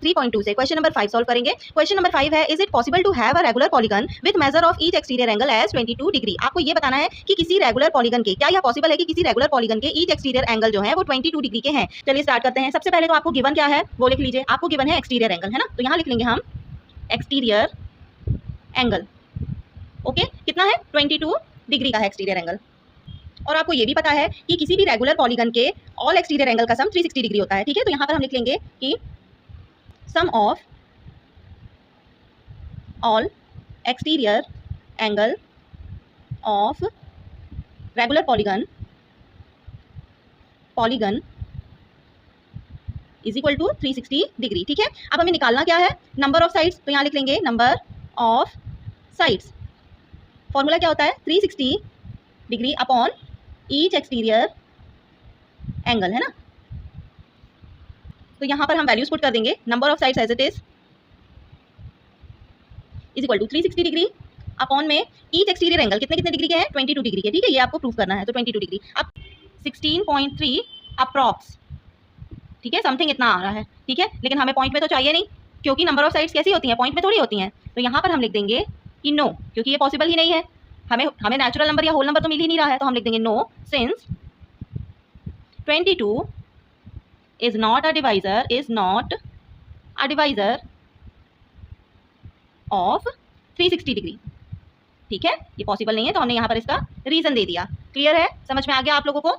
3.2 से question number 5 solve करेंगे। Question number 5 है, is it possible to have a regular polygon with measure of each exterior angle as 22 degree. आपको ये बताना है कि किसी रेगुलर पॉलीगन के, क्या यह पॉसिबल है कि किसी रेगुलर पॉलीगन के ईच एक्सटीरियर एंगल जो है वो 22 डिग्री के हैं। चलिए स्टार्ट करते हैं। सबसे पहले तो आपको गिवन क्या है वो लिख लीजिए। आपको गिवन है एक्सटीरियर एंगल, है ना, तो यहाँ लिख लेंगे हम एक्सटीरियर एंगल। ओके, कितना है? 22 डिग्री का है एक्सटीरियर एंगल। और आपको ये भी पता है कि किसी भी रेगुलर पॉलीगन के ऑल एक्सटीरियर एंगल का सम 360 डिग्री होता है। ठीक है, तो यहाँ पर हम लिख लेंगे कि sum of all exterior angle of regular polygon is equal to 360 degree. ठीक है, अब हमें निकालना क्या है? Number of sides. तो यहाँ लिख लेंगे नंबर ऑफ साइड्स। फॉर्मूला क्या होता है? 360 degree upon each exterior angle, है ना। तो यहाँ पर हम वैल्यूज पुट कर देंगे। Number of sides as it is equal to 360 degree upon में ईच एक्सटीरियर एंगल कितने कितने डिग्री के हैं? 22 डिग्री के। ठीक है, ये आपको प्रूव करना है, तो 22 डिग्री। अब 16.3 अप्रॉक्स, ठीक है, समथिंग इतना आ रहा है। ठीक है, लेकिन हमें पॉइंट में तो चाहिए नहीं, क्योंकि नंबर ऑफ साइड्स कैसी होती हैं? पॉइंट में थोड़ी होती हैं। तो यहाँ पर हम लिख देंगे कि नो, क्योंकि ये पॉसिबल ही नहीं है। हमें नेचुरल नंबर या होल नंबर तो मिल ही नहीं रहा है, तो हम लिख देंगे no since 22 is not a divisor of 360 degree. ठीक है, ये पॉसिबल नहीं है, तो हमने यहाँ पर इसका रीजन दे दिया। क्लियर है? समझ में आ गया आप लोगों को?